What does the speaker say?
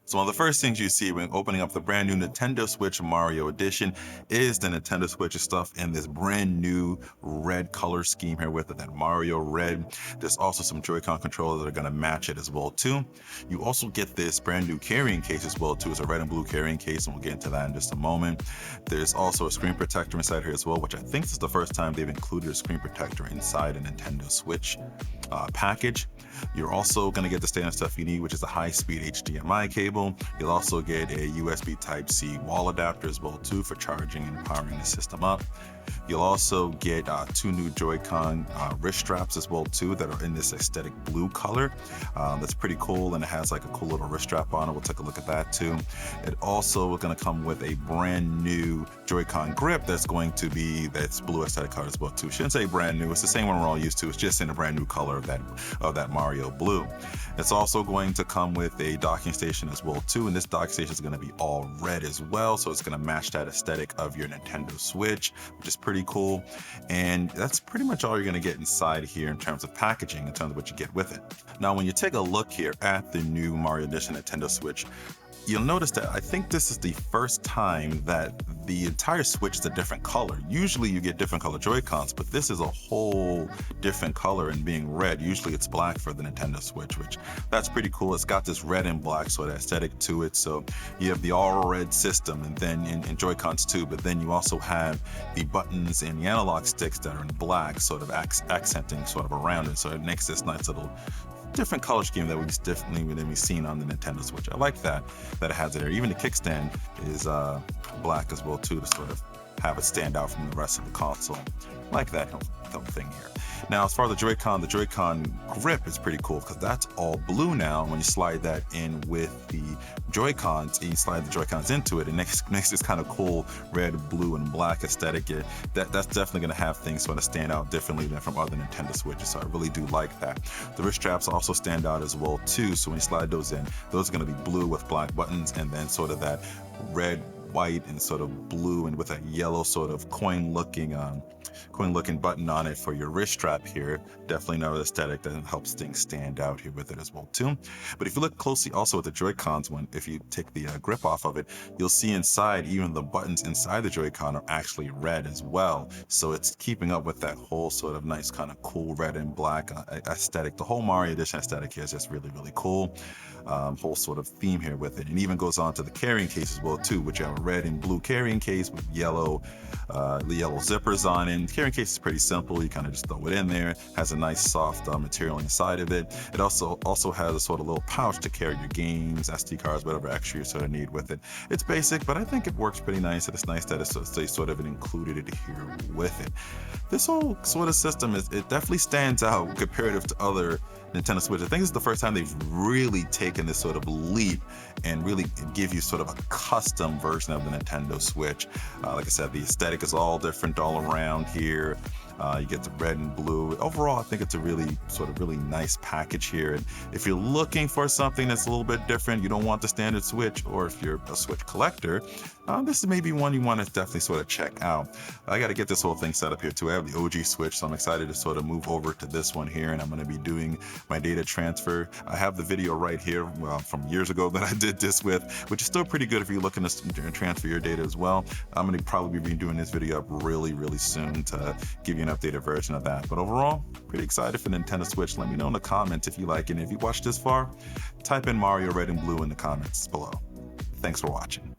So one of the first things you see when opening up the brand new Nintendo Switch Mario Edition is the Nintendo Switch stuff in this brand new red color scheme here with it, that Mario red. There's also some Joy-Con controllers that are going to match it as well too. You also get this brand new carrying case as well too. It's a red and blue carrying case, and we'll get into that in just a moment. There's also a screen protector inside here as well, which I think is the first time they've included a screen protector inside a Nintendo Switch package. You're also going to get the standard stuff you need, which is a high-speed HDMI cable. You'll also get a USB Type-C wall adapter as well too for charging and powering the system up. You'll also get 2 new Joy-Con wrist straps as well too that are in this aesthetic blue color. That's pretty cool, and it has like a cool little wrist strap on it. We'll take a look at that too. It also is going to come with a brand new Joy-Con grip that's blue aesthetic color as well too. Shouldn't say brand new, it's the same one we're all used to. It's just in a brand new color of that Mario blue. It's also going to come with a docking station as well too, and this docking station is going to be all red as well, so it's going to match that aesthetic of your Nintendo Switch, which is pretty cool. And that's pretty much all you're going to get inside here in terms of packaging, in terms of what you get with it. Now when you take a look here at the new Mario Edition Nintendo Switch, you'll notice that I think this is the first time that the entire Switch is a different color. Usually you get different color Joy-Cons, but this is a whole different color, and being red, usually it's black for the Nintendo Switch, which that's pretty cool. It's got this red and black sort of aesthetic to it. So you have the all red system, and then in Joy-Cons too, but then you also have the buttons and the analog sticks that are in black, sort of accenting sort of around it. So it makes this nice little different color scheme that we've seen on the Nintendo Switch. I like that it has it there. Even the kickstand is black as well too, to sort of have it stand out from the rest of the console. I like that whole thing here. Now, as far as the Joy-Con grip is pretty cool because that's all blue now. When you slide that in with the Joy-Cons, and you slide the Joy-Cons into it, it makes this kind of cool red, blue, and black aesthetic. That's definitely going to have things sort of stand out differently than from other Nintendo Switches, so I really do like that. The wrist straps also stand out as well too, so when you slide those in, those are going to be blue with black buttons, and then sort of that red, white, and sort of blue, and with a yellow sort of coin looking button on it for your wrist strap here. Definitely another aesthetic that helps things stand out here with it as well too. But if you look closely also at the Joy-Cons one, if you take the grip off of it, you'll see inside even the buttons inside the Joy-Con are actually red as well. So it's keeping up with that whole sort of nice kind of cool red and black aesthetic. The whole Mario Edition aesthetic here is just really, really cool. Whole sort of theme here with it, and even goes on to the carrying case as well too, which you have a red and blue carrying case with the yellow zippers on it. The carrying case is pretty simple. You kind of just throw it in there. Has a nice soft material inside of it. It also has a sort of little pouch to carry your games, SD cards, whatever extra you sort of need with it. It's basic, but I think it works pretty nice, and it's nice that they sort of included it here with it. This whole sort of system it definitely stands out comparative to other Nintendo Switch. I think this is the first time they've really taken this sort of leap and really give you sort of a custom version of the Nintendo Switch. Like I said, the aesthetic is all different all around here. You get the red and blue. Overall, I think it's a really nice package here. And if you're looking for something that's a little bit different, you don't want the standard Switch, or if you're a Switch collector, this is maybe one you want to definitely sort of check out. I got to get this whole thing set up here too. I have the OG Switch, so I'm excited to sort of move over to this one here, and I'm going to be doing my data transfer. I have the video right here from years ago that I did this with, which is still pretty good if you're looking to transfer your data as well. I'm going to probably be doing this video up really, really soon to give you an updated version of that. But overall, pretty excited for Nintendo Switch. Let me know in the comments if you like it. And if you watched this far, type in Mario Red and Blue in the comments below. Thanks for watching.